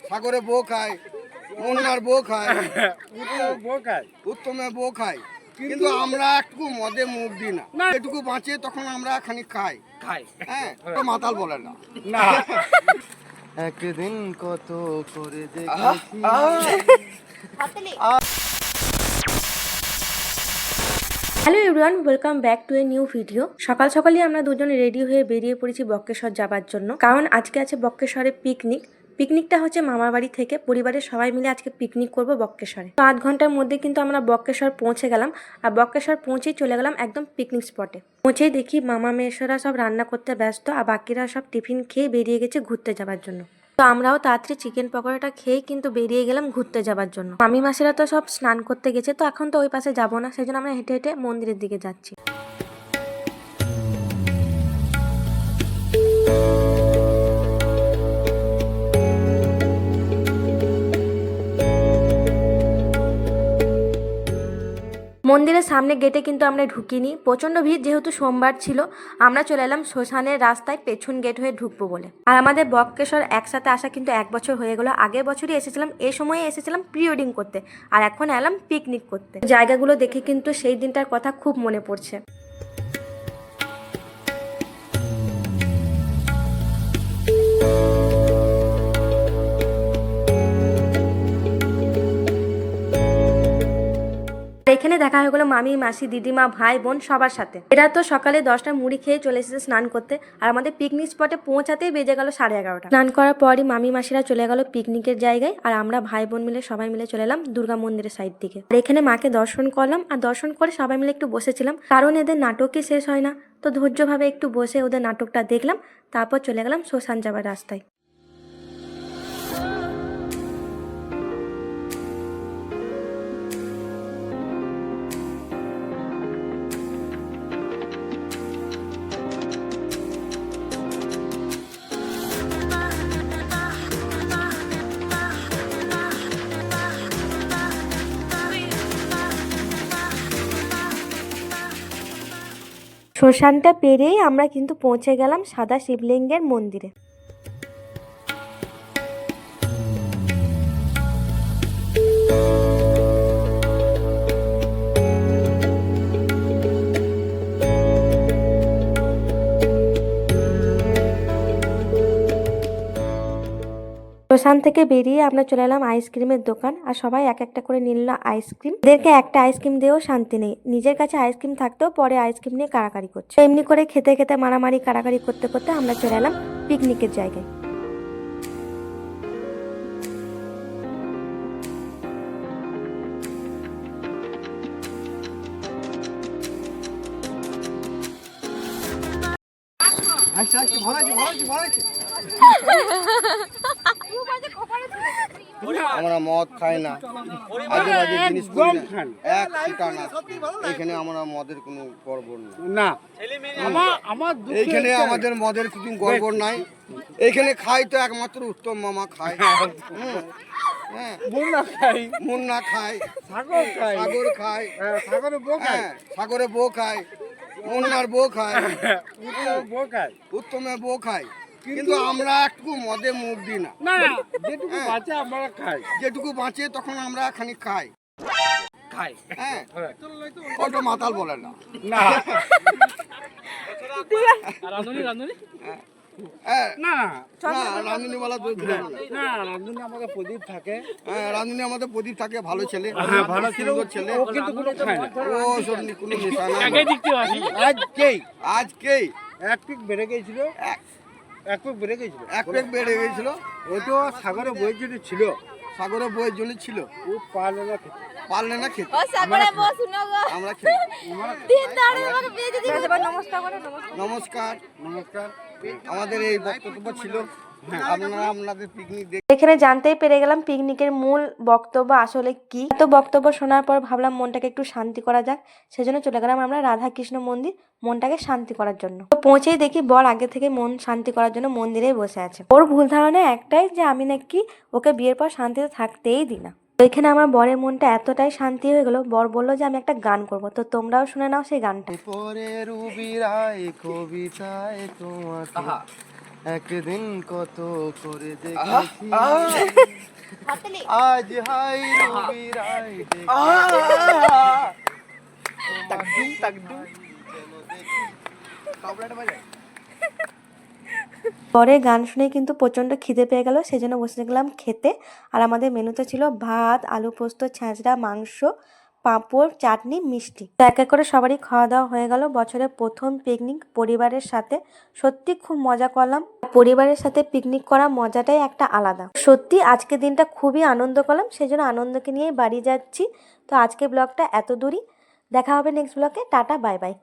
সাগরে বউ খায়, মুন্নার বউ খায়, উত্তমের বউ খায়, কিন্তু আমরা একটু মদে মুখ দিই না, এটুকু বাঁচে তখন আমরা খানিক খাই। হ্যাঁ, মাতাল বলে না। একদিন কত করে দেখেছি। Hello everyone, welcome back to a new video. সকাল সকালই আমরা দুজনে রেডি হয়ে বেরিয়ে পড়েছি বক্রেশ্বর যাবার জন্য, কারণ আজকে আছে বক্রেশ্বরে পিকনিক। পিকনিকটা হচ্ছে মামার বাড়ি থেকে পরিবারের সবাই মিলে আজকে পিকনিক করব বক্রেশ্বরে। তো 8 ঘন্টার মধ্যে কিন্তু আমরা বক্রেশ্বর পৌঁছে গেলাম, আর বক্রেশ্বর পৌঁছেই চলে গেলাম একদম পিকনিক স্পটে। পৌঁছেই দেখি মামা মেয়েরা সব রান্না করতে ব্যস্ত, আর বাকিরা সব টিফিন খেয়ে বেরিয়ে গেছে ঘুরতে যাবার জন্য। তো আমরাও তাড়াতাড়ি চিকেন পকোড়াটা খেয়ে কিন্তু বেরিয়ে গেলাম ঘুরতে যাবার জন্য। মামি মাসিরা তো সব স্নান করতে গেছে, তো এখন তো ওই পাশে যাবো না, সেই জন্য আমরা হেঁটে হেঁটে মন্দিরের দিকে যাচ্ছি। মন্দিরের সামনে গেটে কিন্তু আমরা ঢুকিনি, প্রচণ্ড ভিড়, যেহেতু সোমবার ছিল। আমরা চলে এলাম শ্মশানের রাস্তায় পেছন গেট হয়ে ঢুকবো বলে। আর আমাদের বক্রেশ্বর একসাথে আসা কিন্তু 1 বছর হয়ে গেলো। আগের বছরই এসেছিলাম, এই সময়ে এসেছিলাম প্রি ওয়েডিং করতে, আর এখন এলাম পিকনিক করতে। জায়গাগুলো দেখে কিন্তু সেই দিনটার কথা খুব মনে পড়ছে। এখানে দেখা হয়ে গেলো মামি মাসি দিদিমা ভাই বোন সবার সাথে। এরা তো সকালে 10টার মুড়ি খেয়ে চলে এসেছে স্নান করতে, আর আমাদের পিকনিক স্পটে পৌঁছাতেই বেজে গেল 11:30। স্নান করার পরই মামি মাসিরা চলে গেল পিকনিকের জায়গায়, আর আমরা ভাই বোন মিলে সবাই মিলে চলে এলাম দুর্গা মন্দিরের সাইড দিকে। আর এখানে মাকে দর্শন করলাম, আর দর্শন করে সবাই মিলে একটু বসেছিলাম, কারণ এদের নাটকই শেষ হয় না। তো ধৈর্যভাবে একটু বসে ওদের নাটকটা দেখলাম, তারপর চলে গেলাম শ্মশান যাবার রাস্তায়। শ্মশানটা পেরিয়েই আমরা কিন্তু পৌঁছে গেলাম সাদা শিবলিঙ্গের মন্দিরে। শ্মশান থেকে বেরিয়ে আমরা চলে এলাম আইসক্রিমের দোকান, আর সবাই এক একটা করে নিল আইসক্রিম। এদেরকে একটা আইসক্রিম দিয়েও শান্তি নেই, নিজের কাছে আইসক্রিম থাকতেও পরে আইসক্রিম নিয়ে কাড়াকাড়ি করছে। এমনি করে খেতে খেতে মারামারি কাড়াকাড়ি করতে করতে আমরা চলে এলাম পিকনিকের জায়গায়। আমরা মদ খাই না, আজে বাজে জিনিস করি না, এক ফুটা না। এখানে আমরা মদের কোনো গর্ব না, এইখানে আমাদের মদের কিছু গর্ব নাই। এইখানে খাই তো একমাত্র উত্তম মামা খায়, মুন্না খায়, সাগর খায়, সাগরে বউ খায়, মুন্নার বউ খায়, উত্তমের বউ খায়, কিন্তু আমরা একটু মদে মুখ দিই না, যেটুকু বাঁচে আমরা খাই, যেটুকু বাঁচে তখন আমরা খানিক খাই। হ্যাঁ, ওটা মাতাল বলে না। রাঁধুনি আমাদের প্রদীপ থাকে, রাঁধুনি আমাদের প্রদীপ থাকে, ভালো ছেলে, ভালো সুন্দর ছেলে, ও সব কোনো নেশা না। আজকেই এক পিক বেড়ে গেছিল, এক পেক বেড়ে গেছিল। ওইটা সাগরে বইয়ের জন্য ছিল, সাগরে বইয়ের জন্য ছিল। ও পারলে না খেতে, আমরা নমস্কার। আমাদের এই বক্তব্য ছিল। এখানে জানতেই পেরে গেলাম পিকনিকের মূল বক্তব্য আসলে কি। এত বক্তব্য শোনার পর ভাবলাম মনটাকে একটু শান্তি করা যাক, সেজন্য চলে গেলাম আমরা রাধা কৃষ্ণ মন্দির মনটাকে শান্তি করার জন্য। তো পৌঁছেই দেখি বর আগে থেকে মন শান্তি করার জন্য মন্দিরেই বসে আছে। ওর ভুল ধারণা একটাই, যে আমি নাকি ওকে বিয়ের পর শান্তিতে থাকতেই দিই না। তো এখানে আমার বরের মনটা এতটাই শান্তি হয়ে গেল, বর বললো যে আমি একটা গান করব, তো তোমরাও শুনে নাও সেই গানটা। একদিন কত করে দেখেছি আজ হাই রবি রাই পরে গান শুনে কিন্তু প্রচণ্ড খিদে পেয়ে গেল, সেজন্য বসে গেলাম খেতে। আর আমাদের মেনুতে ছিল ভাত, আলু পোস্ত, ছ্যাঁচড়া, মাংস, পাঁপড়, চাটনি, মিষ্টি। তো এক এক করে সবারই খাওয়া দাওয়া হয়ে গেল। বছরের প্রথম পিকনিক পরিবারের সাথে, সত্যি খুব মজা করলাম। পরিবারের সাথে পিকনিক করা মজাটাই একটা আলাদা। সত্যি আজকের দিনটা খুবই আনন্দ করলাম, সেজন্য আনন্দকে নিয়েই বাড়ি যাচ্ছি। তো আজকে ব্লগটা এত দূরই, দেখা হবে নেক্সট ব্লগে। Tata, bye bye.